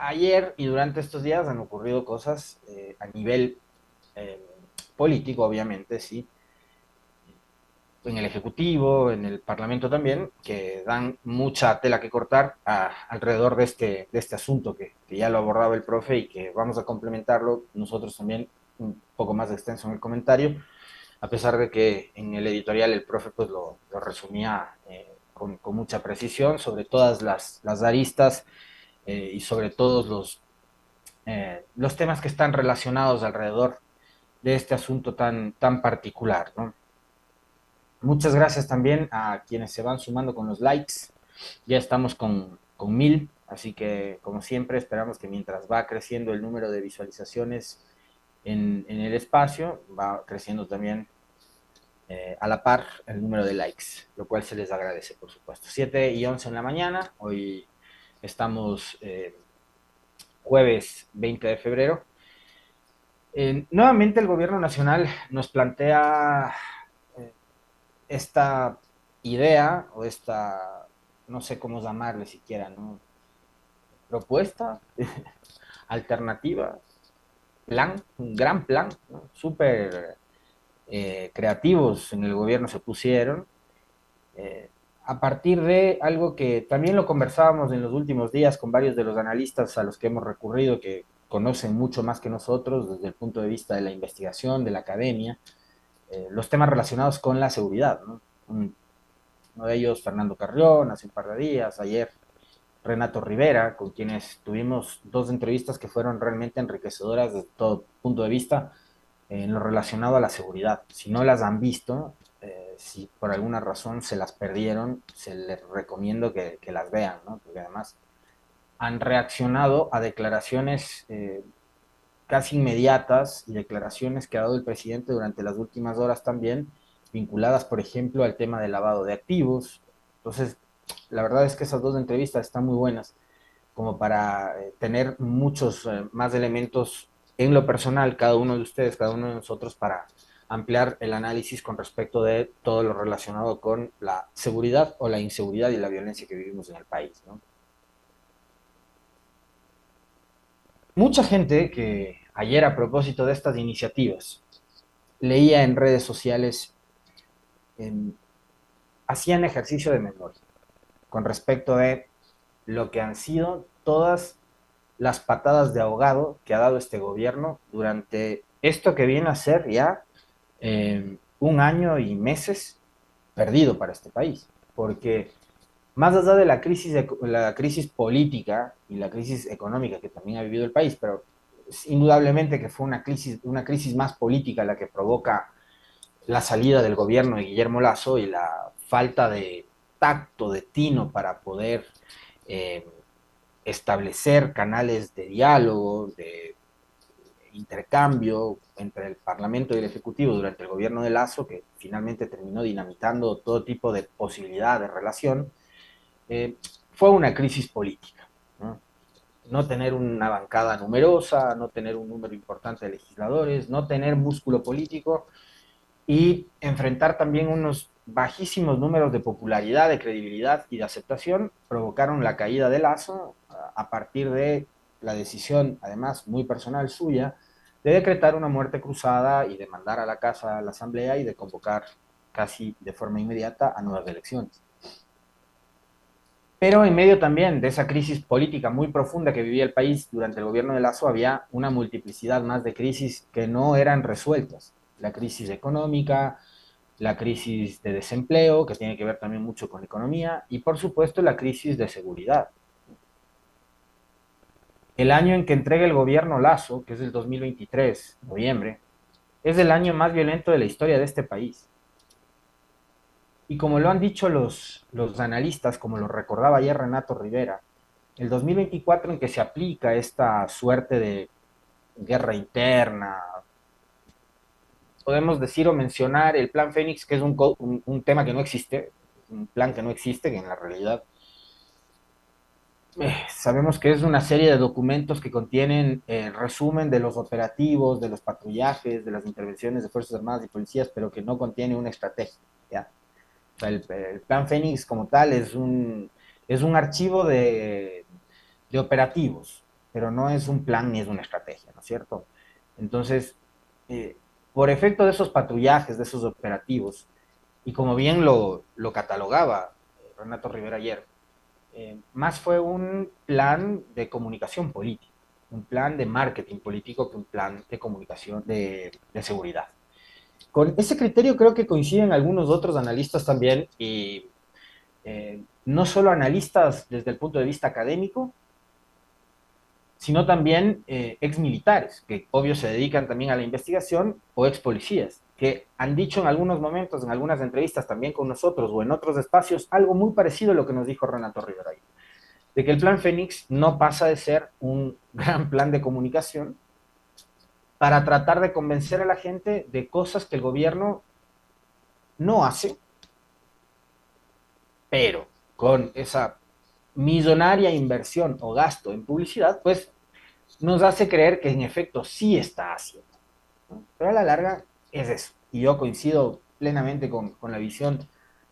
ayer y durante estos días han ocurrido cosas a nivel eh, político, obviamente, sí, en el Ejecutivo, en el Parlamento también, que dan mucha tela que cortar alrededor de este asunto que ya lo abordaba el profe y que vamos a complementarlo nosotros también un poco más extenso en el comentario, a pesar de que en el editorial el profe pues lo resumía con mucha precisión sobre todas las aristas y sobre todos los temas que están relacionados alrededor de este asunto tan particular, ¿no? Muchas gracias también a quienes se van sumando con los likes. Ya estamos con 1000, así que como siempre esperamos que mientras va creciendo el número de visualizaciones en el espacio, va creciendo también a la par el número de likes, lo cual se les agradece, por supuesto. 7:11 en la mañana, hoy estamos jueves 20 de febrero. Nuevamente el gobierno nacional nos plantea eh, esta idea o esta, no sé cómo llamarle siquiera, ¿no? Propuesta, alternativa, plan, un gran plan, ¿no? Súper creativos en el gobierno se pusieron, eh, a partir de algo que también lo conversábamos en los últimos días con varios de los analistas a los que hemos recurrido, que conocen mucho más que nosotros desde el punto de vista de la investigación, de la academia, los temas relacionados con la seguridad, ¿no? Uno de ellos, Fernando Carrión, hace un par de días, ayer Renato Rivera, con quienes tuvimos dos entrevistas que fueron realmente enriquecedoras desde todo punto de vista en lo relacionado a la seguridad. Si no las han visto, si por alguna razón se las perdieron, se les recomiendo que las vean, ¿no? Porque además han reaccionado a declaraciones casi inmediatas y declaraciones que ha dado el presidente durante las últimas horas también, vinculadas, por ejemplo, al tema del lavado de activos. Entonces, la verdad es que esas dos entrevistas están muy buenas como para tener muchos más elementos en lo personal, cada uno de ustedes, cada uno de nosotros, para ampliar el análisis con respecto de todo lo relacionado con la seguridad o la inseguridad y la violencia que vivimos en el país, ¿no? Mucha gente que ayer a propósito de estas iniciativas leía en redes sociales, en, hacían ejercicio de memoria con respecto de lo que han sido todas las patadas de ahogado que ha dado este gobierno durante esto que viene a ser ya un año y meses perdido para este país. Porque más allá de la crisis política y la crisis económica que también ha vivido el país, pero indudablemente que fue una crisis más política la que provoca la salida del gobierno de Guillermo Lasso y la falta de tacto, de tino para poder eh, establecer canales de diálogo, de intercambio entre el Parlamento y el Ejecutivo durante el gobierno de Lazo, que finalmente terminó dinamitando todo tipo de posibilidad de relación, eh, fue una crisis política, ¿no? No tener una bancada numerosa, no tener un número importante de legisladores, no tener músculo político y enfrentar también unos bajísimos números de popularidad, de credibilidad y de aceptación, provocaron la caída de Lazo a partir de la decisión, además muy personal suya, de decretar una muerte cruzada y de mandar a la casa a la Asamblea y de convocar casi de forma inmediata a nuevas elecciones. Pero en medio también de esa crisis política muy profunda que vivía el país durante el gobierno de Lazo, había una multiplicidad más de crisis que no eran resueltas. La crisis económica, la crisis de desempleo, que tiene que ver también mucho con la economía, y por supuesto la crisis de seguridad. El año en que entrega el gobierno Lazo, que es el 2023, noviembre, es el año más violento de la historia de este país. Y como lo han dicho los analistas, como lo recordaba ayer Renato Rivera, el 2024 en que se aplica esta suerte de guerra interna, podemos decir o mencionar el Plan Fénix, que es un tema que no existe, un plan que no existe, que en la realidad sabemos que es una serie de documentos que contienen resumen de los operativos, de los patrullajes, de las intervenciones de Fuerzas Armadas y Policías, pero que no contiene una estrategia, ¿ya? O sea, el Plan Fénix como tal es un archivo de operativos, pero no es un plan ni es una estrategia, ¿no es cierto? Entonces, eh, por efecto de esos patrullajes, de esos operativos, y como bien lo catalogaba Renato Rivera ayer, más fue un plan de comunicación política, un plan de marketing político que un plan de comunicación de seguridad. Con ese criterio creo que coinciden algunos otros analistas también, y no solo analistas desde el punto de vista académico, sino también ex militares, que obvio se dedican también a la investigación, o ex policías, que han dicho en algunos momentos, en algunas entrevistas también con nosotros o en otros espacios, algo muy parecido a lo que nos dijo Renato Rivera, de que el plan Fénix no pasa de ser un gran plan de comunicación para tratar de convencer a la gente de cosas que el gobierno no hace, pero con esa millonaria inversión o gasto en publicidad, pues nos hace creer que en efecto sí está haciendo, ¿no? Pero a la larga es eso. Y yo coincido plenamente con la visión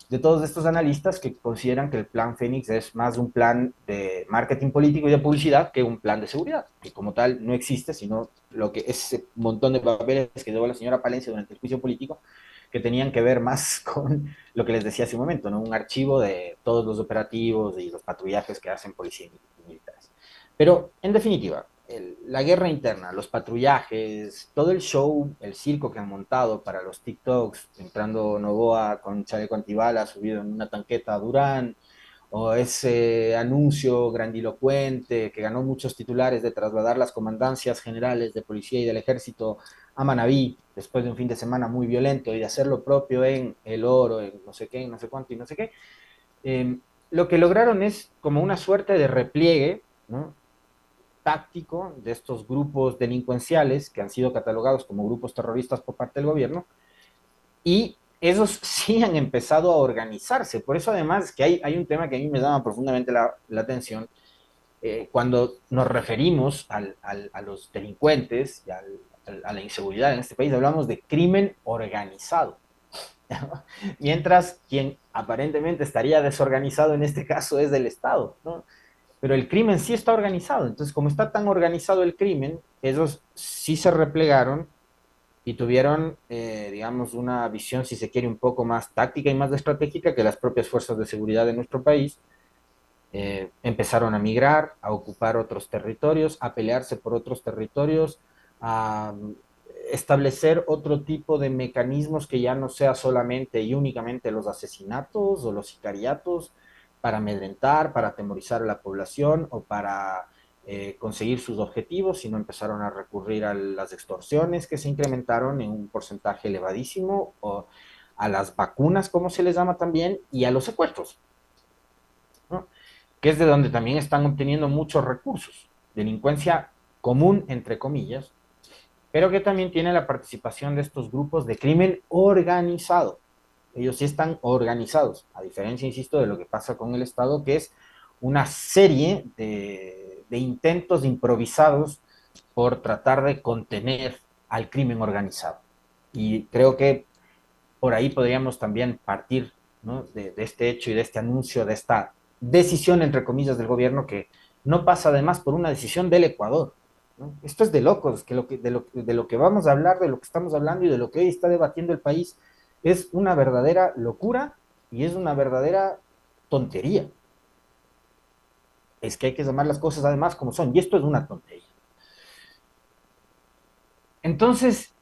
de todos estos analistas que consideran que el plan Fénix es más un plan de marketing político y de publicidad que un plan de seguridad, que como tal no existe, sino lo que ese montón de papeles que dio la señora Palencia durante el juicio político, que tenían que ver más con lo que les decía hace un momento, ¿no? Un archivo de todos los operativos y los patrullajes que hacen policía y militares. Pero, en definitiva, la guerra interna, los patrullajes, todo el show, el circo que han montado para los TikToks, entrando Novoa con chaleco antibalas subido en una tanqueta a Durán, o ese anuncio grandilocuente que ganó muchos titulares de trasladar las comandancias generales de policía y del ejército a Manabí después de un fin de semana muy violento y de hacer lo propio en El Oro, en no sé qué, en no sé cuánto y no sé qué, eh, lo que lograron es como una suerte de repliegue, ¿no?, táctico de estos grupos delincuenciales que han sido catalogados como grupos terroristas por parte del gobierno, y esos sí han empezado a organizarse. Por eso además es que hay un tema que a mí me llama profundamente la atención, cuando nos referimos a los delincuentes y a la inseguridad en este país, hablamos de crimen organizado. Mientras quien aparentemente estaría desorganizado en este caso es del Estado, ¿no? Pero el crimen sí está organizado. Entonces, como está tan organizado el crimen, ellos sí se replegaron y tuvieron, digamos, una visión, si se quiere, un poco más táctica y más estratégica que las propias fuerzas de seguridad de nuestro país. Empezaron a migrar, a ocupar otros territorios, a pelearse por otros territorios, a establecer otro tipo de mecanismos que ya no sea solamente y únicamente los asesinatos o los sicariatos para amedrentar, para atemorizar a la población o para conseguir sus objetivos, sino empezaron a recurrir a las extorsiones que se incrementaron en un porcentaje elevadísimo, o a las vacunas, como se les llama también, y a los secuestros, ¿no?, que es de donde también están obteniendo muchos recursos. Delincuencia común, entre comillas, pero que también tiene la participación de estos grupos de crimen organizado. Ellos sí están organizados, a diferencia, insisto, de lo que pasa con el Estado, que es una serie de intentos improvisados por tratar de contener al crimen organizado. Y creo que por ahí podríamos también partir, ¿no?, de este hecho y de este anuncio, de esta decisión, entre comillas, del gobierno, que no pasa además por una decisión del Ecuador, ¿no? Esto es de locos, de lo que vamos a hablar, de lo que estamos hablando y de lo que hoy está debatiendo el país, es una verdadera locura y es una verdadera tontería. Es que hay que llamar las cosas además como son, y esto es una tontería. Entonces,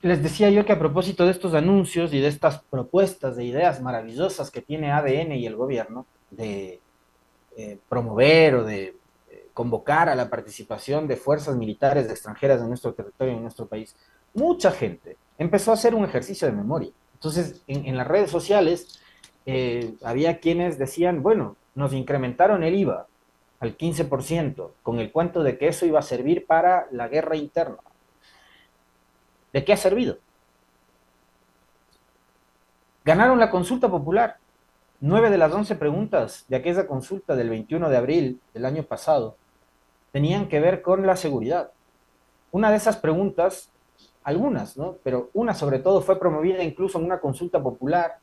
les decía yo que a propósito de estos anuncios y de estas propuestas de ideas maravillosas que tiene ADN y el gobierno de promover o de convocar a la participación de fuerzas militares extranjeras en nuestro territorio, en nuestro país, mucha gente empezó a hacer un ejercicio de memoria. Entonces, en las redes sociales había quienes decían, bueno, nos incrementaron el IVA al 15% con el cuento de que eso iba a servir para la guerra interna. ¿De qué ha servido? Ganaron la consulta popular. 9 de las 11 preguntas de aquella consulta del 21 de abril del año pasado tenían que ver con la seguridad. Una de esas preguntas, algunas, ¿no?, pero una sobre todo fue promovida incluso en una consulta popular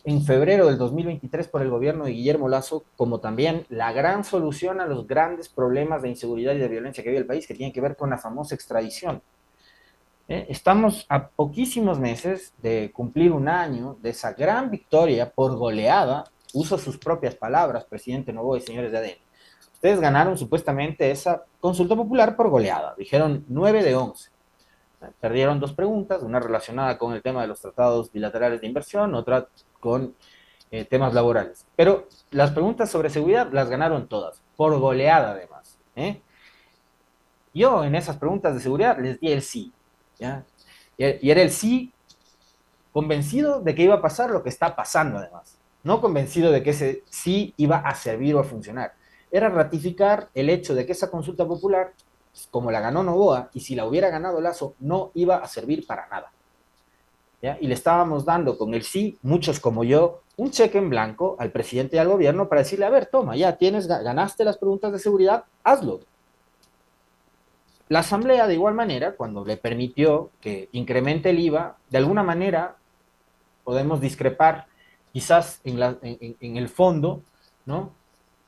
en febrero del 2023 por el gobierno de Guillermo Lazo, como también la gran solución a los grandes problemas de inseguridad y de violencia que vive el país, que tiene que ver con la famosa extradición. Estamos a poquísimos meses de cumplir un año de esa gran victoria por goleada, uso sus propias palabras, presidente Novoa y señores de ADN. Ustedes ganaron supuestamente esa consulta popular por goleada, dijeron 9 de 11. Perdieron dos preguntas, una relacionada con el tema de los tratados bilaterales de inversión, otra con temas laborales. Pero las preguntas sobre seguridad las ganaron todas, por goleada además. Yo en esas preguntas de seguridad les di el sí. ¿Ya? Y era el sí convencido de que iba a pasar lo que está pasando además. No convencido de que ese sí iba a servir o a funcionar. Era ratificar el hecho de que esa consulta popular, como la ganó Novoa, y si la hubiera ganado Lazo, no iba a servir para nada. ¿Ya? Y le estábamos dando con el sí, muchos como yo, un cheque en blanco al presidente y al gobierno para decirle, a ver, toma, ya tienes, ganaste las preguntas de seguridad, hazlo. La Asamblea, de igual manera, cuando le permitió que incremente el IVA, de alguna manera podemos discrepar quizás en el fondo, ¿no?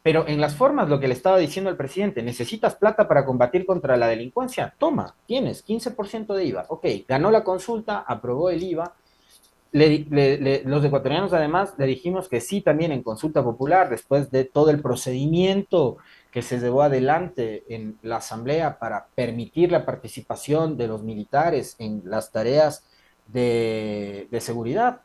Pero en las formas, lo que le estaba diciendo al presidente, necesitas plata para combatir contra la delincuencia, toma, tienes 15% de IVA. Ok, ganó la consulta, aprobó el IVA. Los ecuatorianos además le dijimos que sí también en consulta popular, después de todo el procedimiento que se llevó adelante en la Asamblea para permitir la participación de los militares en las tareas de seguridad.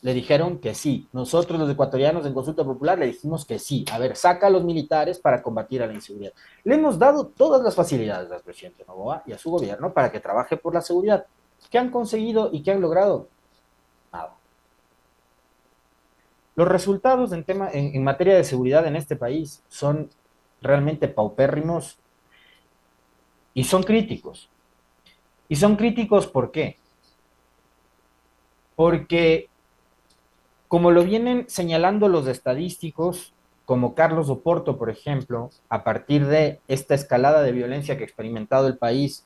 Le dijeron que sí. Nosotros los ecuatorianos en consulta popular le dijimos que sí. A ver, saca a los militares para combatir a la inseguridad. Le hemos dado todas las facilidades al presidente Noboa y a su gobierno para que trabaje por la seguridad. ¿Qué han conseguido y qué han logrado? Nada. Los resultados en materia de seguridad en este país son realmente paupérrimos y son críticos. ¿Y son críticos por qué? Porque, como lo vienen señalando los estadísticos, como Carlos Oporto, por ejemplo, a partir de esta escalada de violencia que ha experimentado el país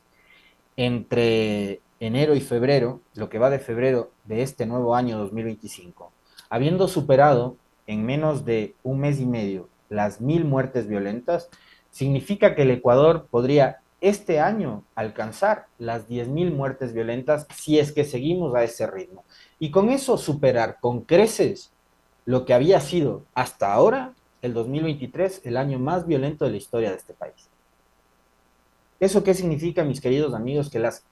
entre enero y febrero, lo que va de febrero de este nuevo año 2025, habiendo superado en menos de un mes y medio las 1.000 muertes violentas, significa que el Ecuador podría este año alcanzar las 10.000 muertes violentas si es que seguimos a ese ritmo. Y con eso superar con creces lo que había sido hasta ahora, el 2023, el año más violento de la historia de este país. ¿Eso qué significa, mis queridos amigos? Que las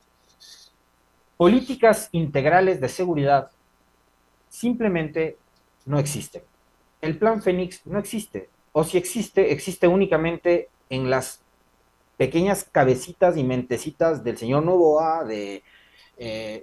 políticas integrales de seguridad simplemente no existen. El plan Fénix no existe, o si existe, existe únicamente en las pequeñas cabecitas y mentecitas del señor Novoa, de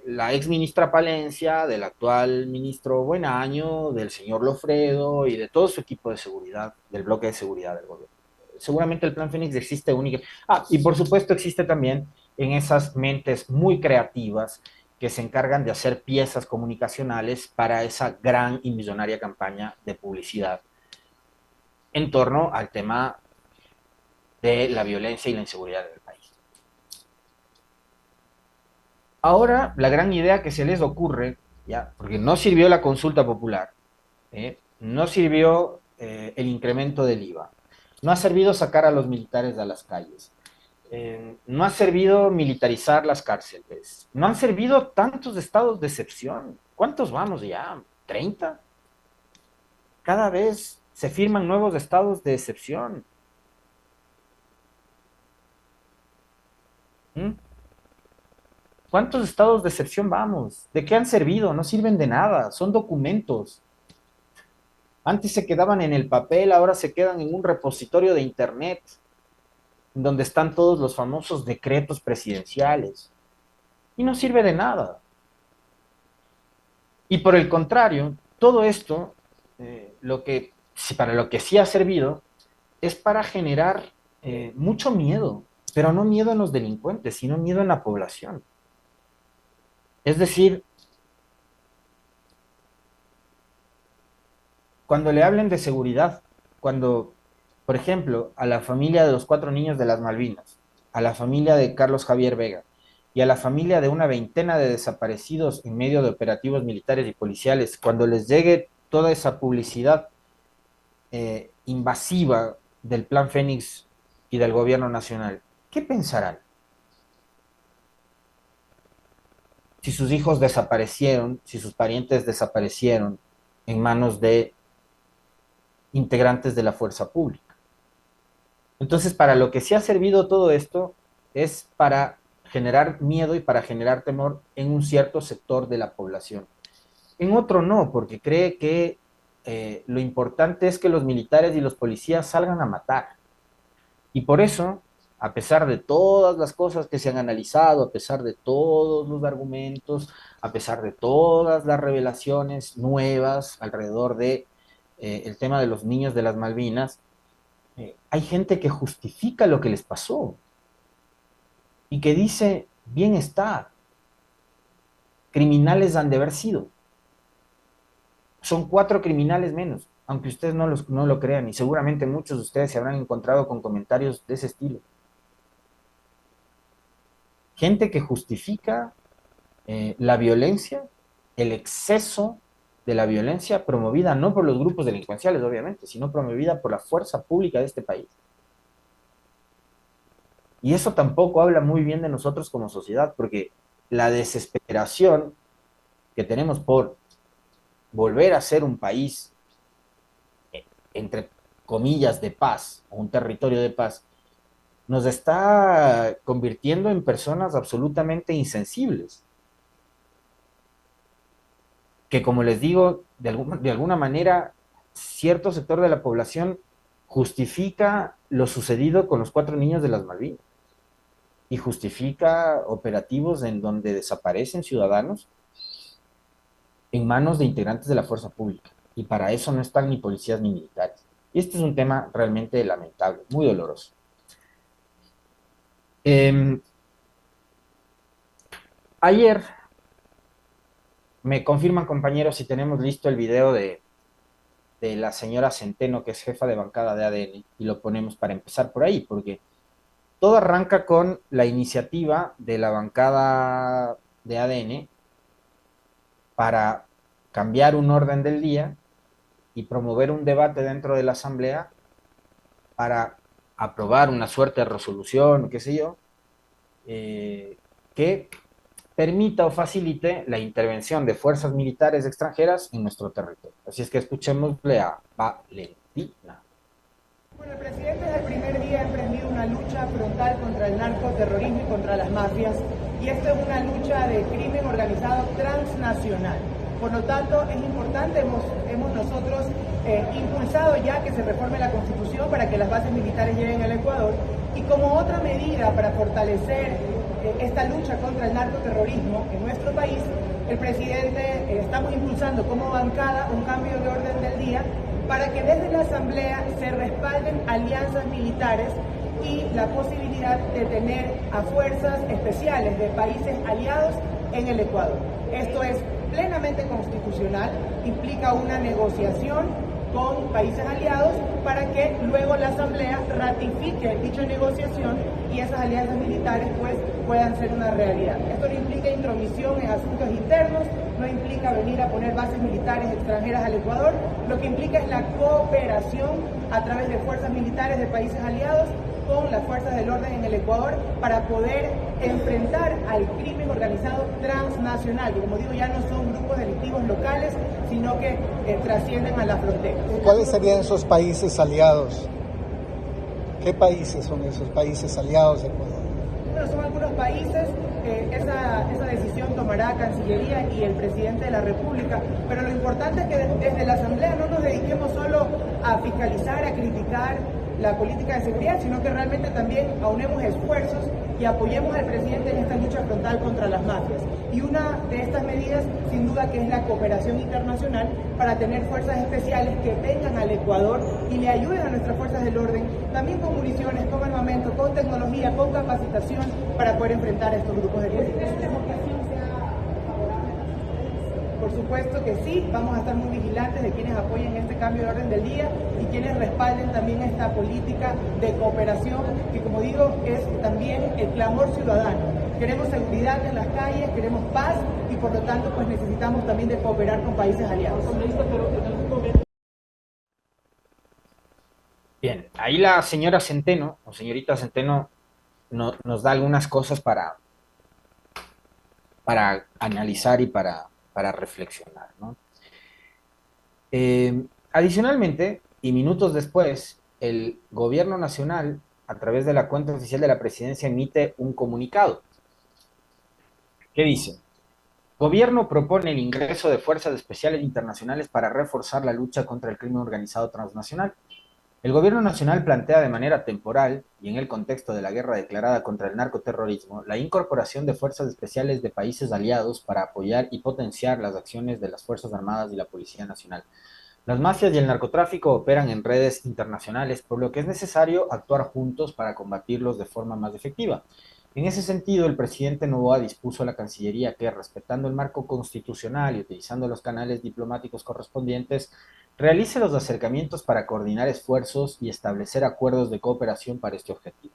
la ex ministra Palencia, del actual ministro Buenaño, del señor Lofredo y de todo su equipo de seguridad, del bloque de seguridad del gobierno. Seguramente el plan Fénix existe único. Y por supuesto existe también en esas mentes muy creativas que se encargan de hacer piezas comunicacionales para esa gran y millonaria campaña de publicidad en torno al tema de la violencia y la inseguridad del país. Ahora, la gran idea que se les ocurre, ya, porque no sirvió la consulta popular, no sirvió el incremento del IVA, no ha servido sacar a los militares de las calles, no ha servido militarizar las cárceles, no han servido tantos estados de excepción. ¿Cuántos vamos ya? ¿30? Cada vez se firman nuevos estados de excepción. ¿Mm? ¿Cuántos estados de excepción vamos? ¿De qué han servido? No sirven de nada, son documentos. Antes se quedaban en el papel, ahora se quedan en un repositorio de internet, donde están todos los famosos decretos presidenciales. Y no sirve de nada. Y por el contrario, todo esto, para lo que sí ha servido, es para generar mucho miedo, pero no miedo en los delincuentes, sino miedo en la población. Es decir, cuando le hablen de seguridad, cuando, por ejemplo, a la familia de los 4 niños de las Malvinas, a la familia de Carlos Javier Vega y a la familia de una veintena de desaparecidos en medio de operativos militares y policiales, cuando les llegue toda esa publicidad invasiva del Plan Fénix y del gobierno nacional, ¿qué pensarán? Si sus hijos desaparecieron, si sus parientes desaparecieron en manos de integrantes de la fuerza pública. Entonces, para lo que sí ha servido todo esto es para generar miedo y para generar temor en un cierto sector de la población. En otro no, porque cree que lo importante es que los militares y los policías salgan a matar. Y por eso, a pesar de todas las cosas que se han analizado, a pesar de todos los argumentos, a pesar de todas las revelaciones nuevas alrededor de el tema de los niños de las Malvinas, hay gente que justifica lo que les pasó y que dice, bien está, criminales han de haber sido. Son 4 criminales menos, aunque ustedes no lo crean, y seguramente muchos de ustedes se habrán encontrado con comentarios de ese estilo. Gente que justifica la violencia, el exceso de la violencia promovida no por los grupos delincuenciales, obviamente, sino promovida por la fuerza pública de este país. Y eso tampoco habla muy bien de nosotros como sociedad, porque la desesperación que tenemos por volver a ser un país, entre comillas, de paz, o un territorio de paz, nos está convirtiendo en personas absolutamente insensibles. Que como les digo, de alguna manera, cierto sector de la población justifica lo sucedido con los 4 niños de las Malvinas y justifica operativos en donde desaparecen ciudadanos en manos de integrantes de la fuerza pública. Y para eso no están ni policías ni militares. Y este es un tema realmente lamentable, muy doloroso. Ayer me confirman, compañeros, si tenemos listo el video de la señora Centeno, que es jefa de bancada de ADN, y lo ponemos para empezar por ahí, porque todo arranca con la iniciativa de la bancada de ADN para cambiar un orden del día y promover un debate dentro de la Asamblea para aprobar una suerte de resolución, qué sé yo, que permita o facilite la intervención de fuerzas militares extranjeras en nuestro territorio. Así es que escuchémosle a Valentina. Bueno, el presidente desde el primer día ha emprendido una lucha frontal contra el narcoterrorismo y contra las mafias, y esta es una lucha de crimen organizado transnacional. Por lo tanto, es importante, hemos nosotros impulsado ya que se reforme la Constitución para que las bases militares lleguen al Ecuador, y como otra medida para fortalecer esta lucha contra el narcoterrorismo en nuestro país, el presidente estamos impulsando como bancada un cambio de orden del día para que desde la Asamblea se respalden alianzas militares y la posibilidad de tener a fuerzas especiales de países aliados en el Ecuador. Esto es plenamente constitucional, implica una negociación con países aliados para que luego la Asamblea ratifique dicha negociación y esas alianzas militares pues puedan ser una realidad. Esto no implica intromisión en asuntos internos, no implica venir a poner bases militares extranjeras al Ecuador, lo que implica es la cooperación a través de fuerzas militares de países aliados con las fuerzas del orden en el Ecuador para poder enfrentar al crimen organizado transnacional, que como digo ya no son grupos delictivos locales, sino que trascienden a las fronteras. ¿Cuáles serían esos países aliados? ¿Qué países son esos países aliados de Ecuador? Bueno, son algunos países, esa decisión tomará Cancillería y el presidente de la República, pero lo importante es que desde la Asamblea no nos dediquemos solo a fiscalizar, a criticar la política de seguridad, sino que realmente también aunemos esfuerzos y apoyemos al presidente en esta lucha frontal contra las mafias. Y una de estas medidas, sin duda, que es la cooperación internacional para tener fuerzas especiales que vengan al Ecuador y le ayuden a nuestras fuerzas del orden, también con municiones, con armamento, con tecnología, con capacitación, para poder enfrentar a estos grupos de delincuencia. Por supuesto que sí, vamos a estar muy vigilantes de quienes apoyen este cambio de orden del día y quienes respalden también esta política de cooperación, que como digo, es también el clamor ciudadano. Queremos seguridad en las calles, queremos paz y por lo tanto pues necesitamos también de cooperar con países aliados. Bien, ahí la señora Centeno, o señorita Centeno, nos da algunas cosas para analizar y para reflexionar, ¿no? Adicionalmente, y minutos después, el gobierno nacional, a través de la cuenta oficial de la presidencia, emite un comunicado. ¿Qué dice? Gobierno propone el ingreso de fuerzas especiales internacionales para reforzar la lucha contra el crimen organizado transnacional. El gobierno nacional plantea de manera temporal, y en el contexto de la guerra declarada contra el narcoterrorismo, la incorporación de fuerzas especiales de países aliados para apoyar y potenciar las acciones de las Fuerzas Armadas y la Policía Nacional. Las mafias y el narcotráfico operan en redes internacionales, por lo que es necesario actuar juntos para combatirlos de forma más efectiva. En ese sentido, el presidente Noboa dispuso a la Cancillería que, respetando el marco constitucional y utilizando los canales diplomáticos correspondientes, realice los acercamientos para coordinar esfuerzos y establecer acuerdos de cooperación para este objetivo.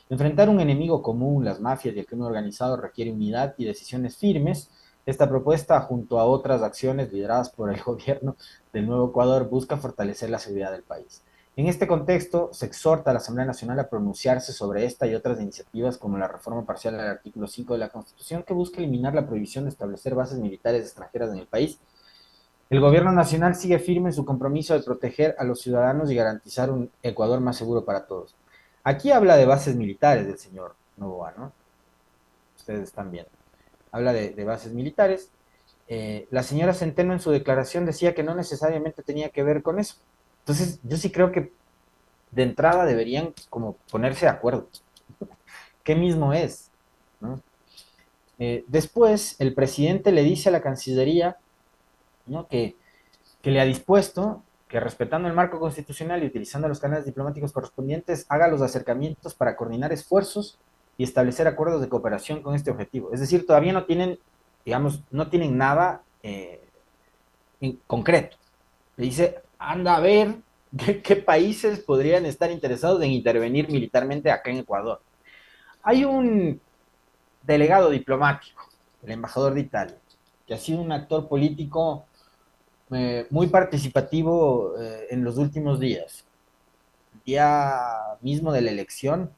Enfrentar un enemigo común, las mafias y el crimen organizado, requiere unidad y decisiones firmes. Esta propuesta, junto a otras acciones lideradas por el gobierno del Nuevo Ecuador, busca fortalecer la seguridad del país. En este contexto, se exhorta a la Asamblea Nacional a pronunciarse sobre esta y otras iniciativas como la reforma parcial al artículo 5 de la Constitución, que busca eliminar la prohibición de establecer bases militares extranjeras en el país. El gobierno nacional sigue firme en su compromiso de proteger a los ciudadanos y garantizar un Ecuador más seguro para todos. Aquí habla de bases militares del señor Noboa, ¿no? Ustedes están viendo. Habla de bases militares. La señora Centeno en su declaración decía que no necesariamente tenía que ver con eso. Entonces, yo sí creo que de entrada deberían como ponerse de acuerdo. ¿Qué mismo es? ¿No? Después, el presidente le dice a la Cancillería, ¿no?, que le ha dispuesto que, respetando el marco constitucional y utilizando los canales diplomáticos correspondientes, haga los acercamientos para coordinar esfuerzos y establecer acuerdos de cooperación con este objetivo. Es decir, todavía no tienen, digamos, no tienen nada en concreto. Le dice, anda a ver qué países podrían estar interesados en intervenir militarmente acá en Ecuador. Hay un delegado diplomático, el embajador de Italia, que ha sido un actor político muy participativo en los últimos días. El día mismo de la elección,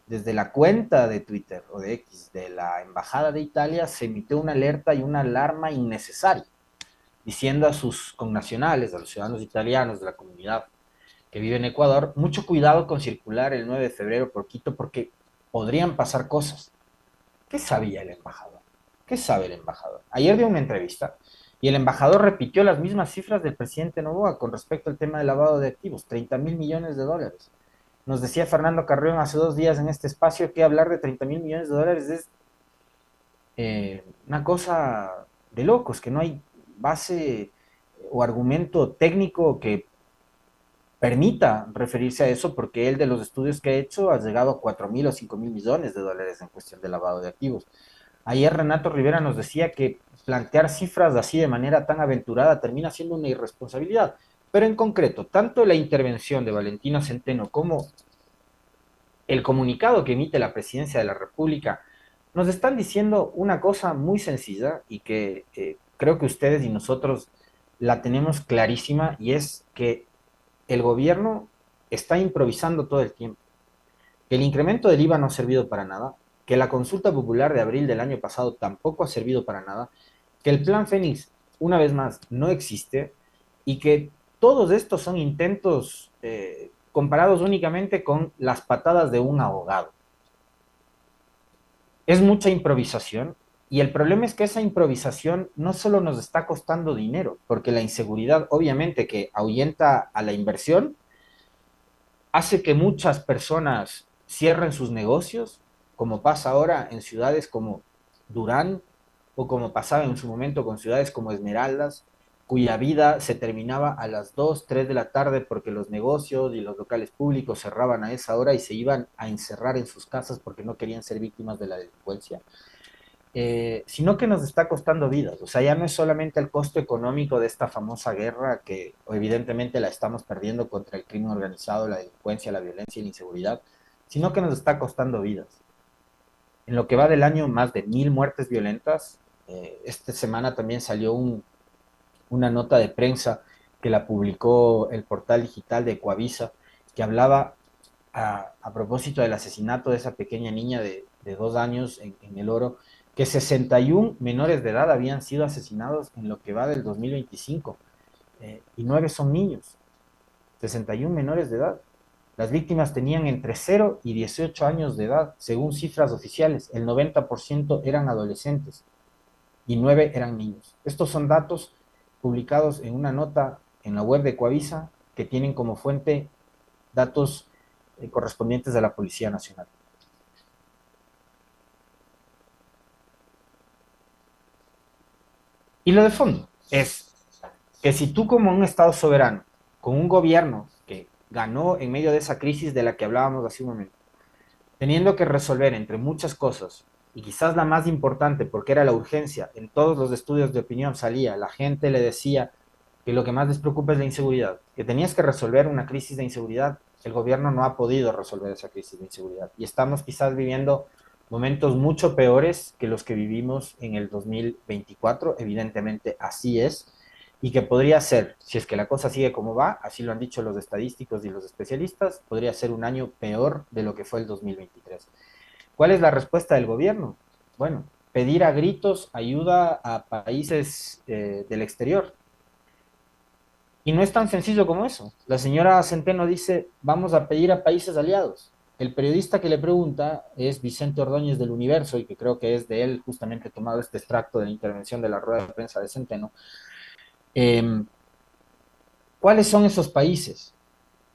desde la cuenta de Twitter o de X de la Embajada de Italia, se emitió una alerta y una alarma innecesaria, diciendo a sus connacionales, a los ciudadanos italianos de la comunidad que vive en Ecuador, mucho cuidado con circular el 9 de febrero por Quito porque podrían pasar cosas. ¿Qué sabía el embajador? ¿Qué sabe el embajador? Ayer dio una entrevista y el embajador repitió las mismas cifras del presidente Noboa con respecto al tema del lavado de activos, 30.000 millones de dólares. Nos decía Fernando Carrión hace 2 días en este espacio que hablar de 30.000 millones de dólares es una cosa de locos, que no hay base o argumento técnico que permita referirse a eso, porque él, de los estudios que ha hecho, ha llegado a 4.000 o 5.000 millones de dólares en cuestión de lavado de activos. Ayer Renato Rivera nos decía que plantear cifras así de manera tan aventurada termina siendo una irresponsabilidad. Pero en concreto, tanto la intervención de Valentina Centeno como el comunicado que emite la Presidencia de la República nos están diciendo una cosa muy sencilla y que creo que ustedes y nosotros la tenemos clarísima, y es que el gobierno está improvisando todo el tiempo, que el incremento del IVA no ha servido para nada, que la consulta popular de abril del año pasado tampoco ha servido para nada, que el plan Fénix, una vez más, no existe, y que todos estos son intentos comparados únicamente con las patadas de un abogado. Es mucha improvisación, y el problema es que esa improvisación no solo nos está costando dinero, porque la inseguridad, obviamente, que ahuyenta a la inversión, hace que muchas personas cierren sus negocios, como pasa ahora en ciudades como Durán, o como pasaba en su momento con ciudades como Esmeraldas, cuya vida se terminaba a las 2, 3 de la tarde porque los negocios y los locales públicos cerraban a esa hora y se iban a encerrar en sus casas porque no querían ser víctimas de la delincuencia. Sino que nos está costando vidas. O sea, ya no es solamente el costo económico de esta famosa guerra, que evidentemente la estamos perdiendo contra el crimen organizado, la delincuencia, la violencia y la inseguridad, sino que nos está costando vidas. En lo que va del año, más de 1000 muertes violentas. Esta semana también salió una nota de prensa que la publicó el portal digital de Ecuavisa, que hablaba a propósito del asesinato de esa pequeña niña de 2 años en El Oro, que 61 menores de edad habían sido asesinados en lo que va del 2025, y 9 son niños, 61 menores de edad. Las víctimas tenían entre 0 y 18 años de edad, según cifras oficiales. El 90% eran adolescentes y 9 eran niños. Estos son datos publicados en una nota en la web de Coavisa que tienen como fuente datos correspondientes de la Policía Nacional. Y lo de fondo es que si tú como un Estado soberano, con un gobierno que ganó en medio de esa crisis de la que hablábamos hace un momento, teniendo que resolver entre muchas cosas, y quizás la más importante porque era la urgencia, en todos los estudios de opinión salía, la gente le decía que lo que más les preocupa es la inseguridad, que tenías que resolver una crisis de inseguridad, el gobierno no ha podido resolver esa crisis de inseguridad y estamos quizás viviendo momentos mucho peores que los que vivimos en el 2024, evidentemente así es, y que podría ser, si es que la cosa sigue como va, así lo han dicho los estadísticos y los especialistas, podría ser un año peor de lo que fue el 2023. ¿Cuál es la respuesta del gobierno? Bueno, pedir a gritos ayuda a países del exterior. Y no es tan sencillo como eso. La señora Centeno dice, vamos a pedir a países aliados. El periodista que le pregunta es Vicente Ordóñez del Universo, y que creo que es de él justamente tomado este extracto de la intervención de la rueda de prensa de Centeno. Eh, ¿Cuáles son esos países?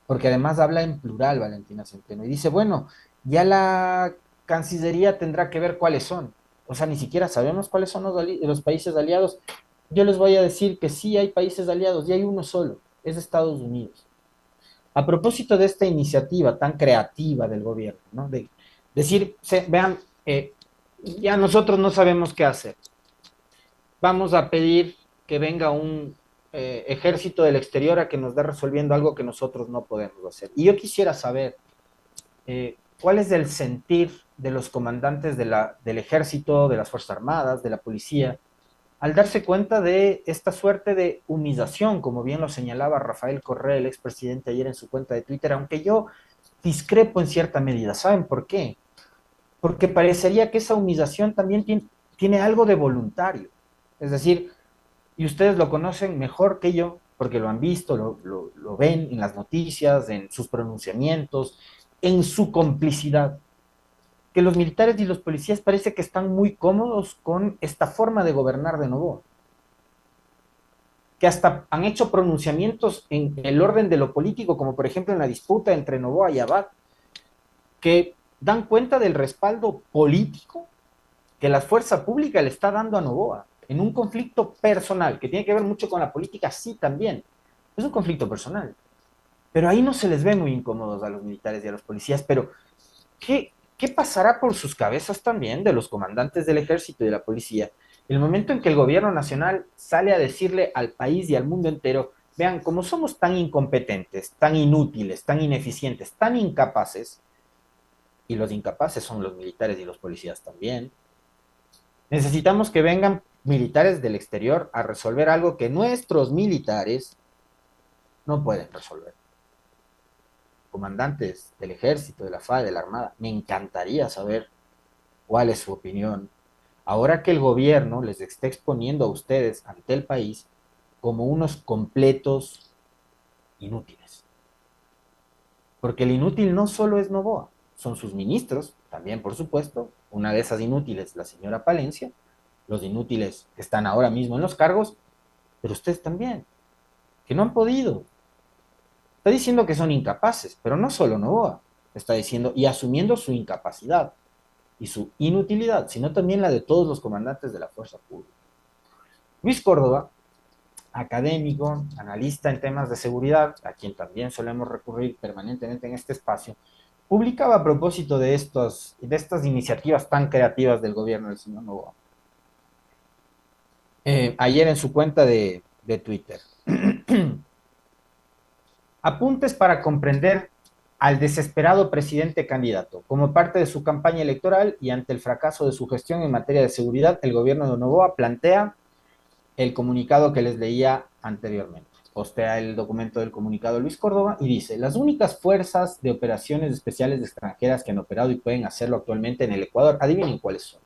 Porque además habla en plural Valentina Centeno y dice, bueno, ya la Cancillería tendrá que ver cuáles son. O sea, ni siquiera sabemos cuáles son los países aliados. Yo les voy a decir que sí hay países aliados y hay uno solo, es Estados Unidos. A propósito de esta iniciativa tan creativa del gobierno, ¿no? De decir, vean, ya nosotros no sabemos qué hacer. Vamos a pedir que venga un ejército del exterior a que nos dé resolviendo algo que nosotros no podemos hacer. Y yo quisiera saber cuál es el sentir de los comandantes del ejército, de las Fuerzas Armadas, de la policía, al darse cuenta de esta suerte de humillación, como bien lo señalaba Rafael Correa, el expresidente, ayer en su cuenta de Twitter, aunque yo discrepo en cierta medida. ¿Saben por qué? Porque parecería que esa humillación también tiene algo de voluntario. Es decir, y ustedes lo conocen mejor que yo, porque lo han visto, lo ven en las noticias, en sus pronunciamientos, en su complicidad, que los militares y los policías parece que están muy cómodos con esta forma de gobernar de Novoa, que hasta han hecho pronunciamientos en el orden de lo político, como por ejemplo en la disputa entre Novoa y Abad, que dan cuenta del respaldo político que la fuerza pública le está dando a Novoa en un conflicto personal, que tiene que ver mucho con la política, sí, también. Es un conflicto personal. Pero ahí no se les ve muy incómodos a los militares y a los policías, pero ¿qué pasará por sus cabezas también de los comandantes del ejército y de la policía? El momento en que el gobierno nacional sale a decirle al país y al mundo entero, vean, como somos tan incompetentes, tan inútiles, tan ineficientes, tan incapaces, y los incapaces son los militares y los policías también, necesitamos que vengan militares del exterior a resolver algo que nuestros militares no pueden resolver. Comandantes del ejército, de la FAE, de la Armada, me encantaría saber cuál es su opinión. Ahora que el gobierno les está exponiendo a ustedes ante el país como unos completos inútiles. Porque el inútil no solo es Novoa, son sus ministros, también por supuesto, una de esas inútiles, la señora Palencia, los inútiles que están ahora mismo en los cargos, pero ustedes también, que no han podido. Está diciendo que son incapaces, pero no solo Novoa, está diciendo y asumiendo su incapacidad y su inutilidad, sino también la de todos los comandantes de la fuerza pública. Luis Córdoba, académico, analista en temas de seguridad, a quien también solemos recurrir permanentemente en este espacio, publicaba a propósito de estas iniciativas tan creativas del gobierno del señor Novoa. Ayer en su cuenta de Twitter. Apuntes para comprender al desesperado presidente candidato. Como parte de su campaña electoral y ante el fracaso de su gestión en materia de seguridad, el gobierno de Noboa plantea el comunicado que les leía anteriormente. Postea el documento del comunicado Luis Córdoba y dice: las únicas fuerzas de operaciones especiales extranjeras que han operado y pueden hacerlo actualmente en el Ecuador, adivinen cuáles son.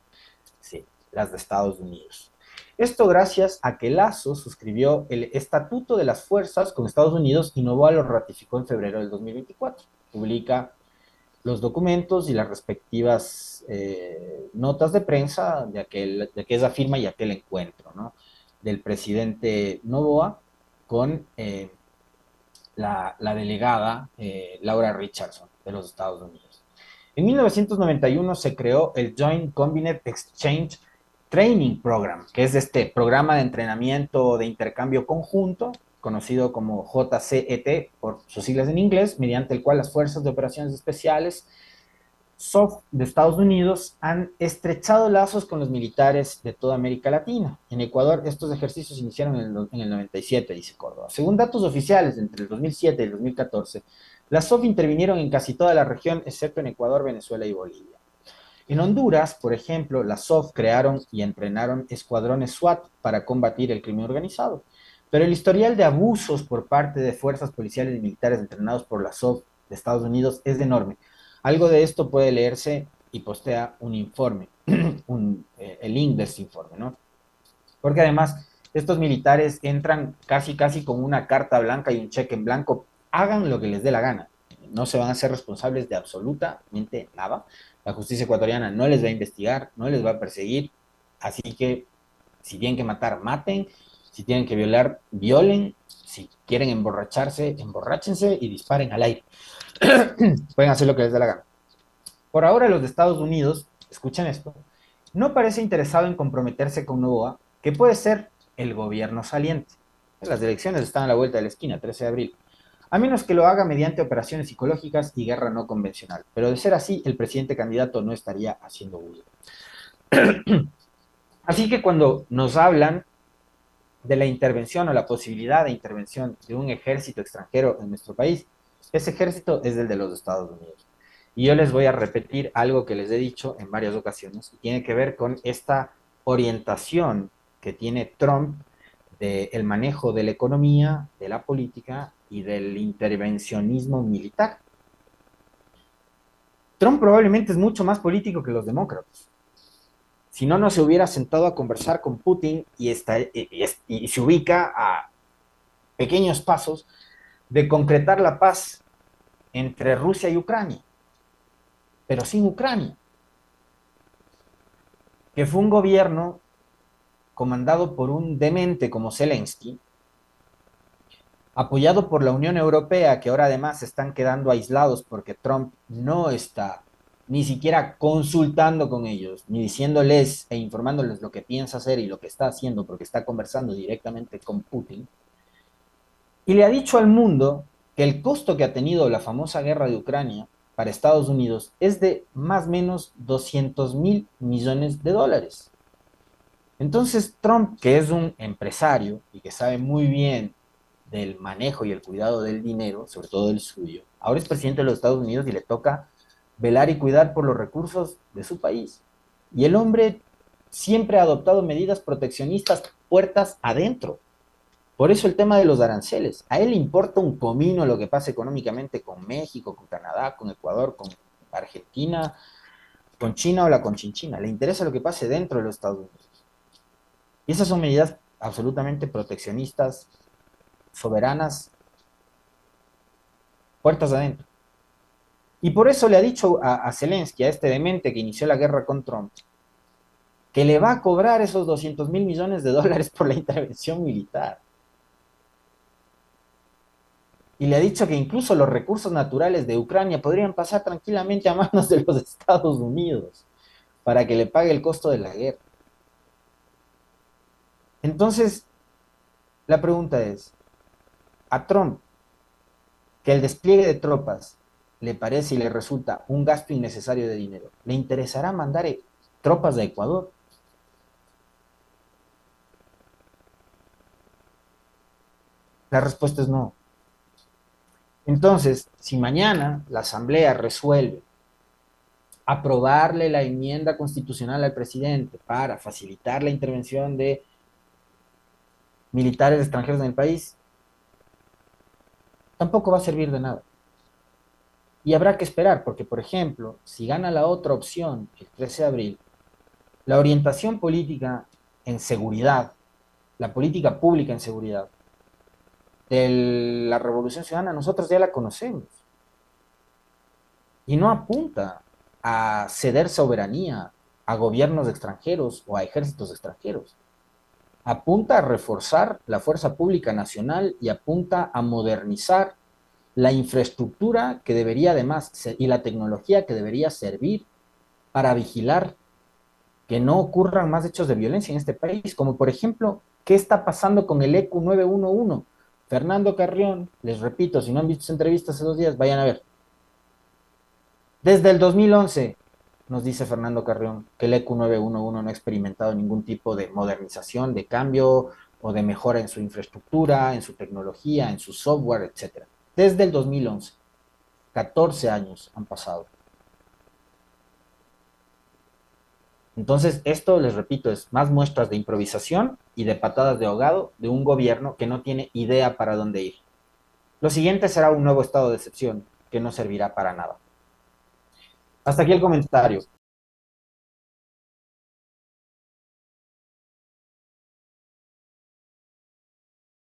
Sí, las de Estados Unidos. Esto gracias a que Lazo suscribió el Estatuto de las Fuerzas con Estados Unidos y Noboa lo ratificó en febrero del 2024. Publica los documentos y las respectivas notas de prensa de aquella firma y aquel encuentro, ¿no? Del presidente Noboa con la delegada Laura Richardson de los Estados Unidos. En 1991 se creó el Joint Combined Exchange Training Program, que es este programa de entrenamiento de intercambio conjunto, conocido como JCET por sus siglas en inglés, mediante el cual las Fuerzas de Operaciones Especiales SOF de Estados Unidos han estrechado lazos con los militares de toda América Latina. En Ecuador, estos ejercicios iniciaron en el 97, dice Córdoba. Según datos oficiales, entre el 2007 y el 2014, las SOF intervinieron en casi toda la región, excepto en Ecuador, Venezuela y Bolivia. En Honduras, por ejemplo, las SOF crearon y entrenaron escuadrones SWAT para combatir el crimen organizado. Pero el historial de abusos por parte de fuerzas policiales y militares entrenados por la SOF de Estados Unidos es enorme. Algo de esto puede leerse y postea un informe, el link de este informe, ¿no? Porque además estos militares entran casi con una carta blanca y un cheque en blanco, hagan lo que les dé la gana, no se van a ser responsables de absolutamente nada. La justicia ecuatoriana no les va a investigar, no les va a perseguir, así que si tienen que matar, maten, si tienen que violar, violen, si quieren emborracharse, emborráchense y disparen al aire. Pueden hacer lo que les dé la gana. Por ahora, los de Estados Unidos, escuchen esto, no parece interesado en comprometerse con Noboa, que puede ser el gobierno saliente. Las elecciones están a la vuelta de la esquina, 13 de abril. A menos que lo haga mediante operaciones psicológicas y guerra no convencional. Pero de ser así, el presidente candidato no estaría haciendo bulla. Así que cuando nos hablan de la intervención o la posibilidad de intervención de un ejército extranjero en nuestro país, ese ejército es el de los Estados Unidos. Y yo les voy a repetir algo que les he dicho en varias ocasiones y tiene que ver con esta orientación que tiene Trump del manejo de la economía, de la política y del intervencionismo militar. Trump probablemente es mucho más político que los demócratas. Si no, no se hubiera sentado a conversar con Putin y se ubica a pequeños pasos de concretar la paz entre Rusia y Ucrania, pero sin Ucrania, que fue un gobierno comandado por un demente como Zelensky, apoyado por la Unión Europea, que ahora además están quedando aislados porque Trump no está ni siquiera consultando con ellos, ni diciéndoles e informándoles lo que piensa hacer y lo que está haciendo, porque está conversando directamente con Putin. Y le ha dicho al mundo que el costo que ha tenido la famosa guerra de Ucrania para Estados Unidos es de más o menos 200.000 millones de dólares. Entonces Trump, que es un empresario y que sabe muy bien del manejo y el cuidado del dinero, sobre todo el suyo, ahora es presidente de los Estados Unidos y le toca velar y cuidar por los recursos de su país. Y el hombre siempre ha adoptado medidas proteccionistas puertas adentro. Por eso el tema de los aranceles. A él le importa un comino lo que pasa económicamente con México, con Canadá, con Ecuador, con Argentina, con China o la conchinchina. Le interesa lo que pase dentro de los Estados Unidos. Y esas son medidas absolutamente proteccionistas, soberanas, puertas adentro. Y por eso le ha dicho a Zelensky, a este demente que inició la guerra con Trump, que le va a cobrar esos 200.000 millones de dólares por la intervención militar. Y le ha dicho que incluso los recursos naturales de Ucrania podrían pasar tranquilamente a manos de los Estados Unidos para que le pague el costo de la guerra. Entonces, la pregunta es, a Trump, que el despliegue de tropas le parece y le resulta un gasto innecesario de dinero, ¿le interesará mandar tropas a Ecuador? La respuesta es no. Entonces, si mañana la Asamblea resuelve aprobarle la enmienda constitucional al presidente para facilitar la intervención de militares extranjeros en el país, tampoco va a servir de nada. Y habrá que esperar, porque, por ejemplo, si gana la otra opción el 13 de abril, la orientación política en seguridad, la política pública en seguridad de la Revolución Ciudadana, nosotros ya la conocemos. Y no apunta a ceder soberanía a gobiernos extranjeros o a ejércitos extranjeros. Apunta a reforzar la fuerza pública nacional y apunta a modernizar la infraestructura que debería además y la tecnología que debería servir para vigilar que no ocurran más hechos de violencia en este país, como por ejemplo, ¿qué está pasando con el EQ 911? Fernando Carrión, les repito, si no han visto sus entrevistas hace 2 días, vayan a ver. Desde el 2011, nos dice Fernando Carrión, que el EQ 911 no ha experimentado ningún tipo de modernización, de cambio o de mejora en su infraestructura, en su tecnología, en su software, etc. Desde el 2011, 14 años han pasado. Entonces, esto, les repito, es más muestras de improvisación y de patadas de ahogado de un gobierno que no tiene idea para dónde ir. Lo siguiente será un nuevo estado de excepción que no servirá para nada. Hasta aquí el comentario.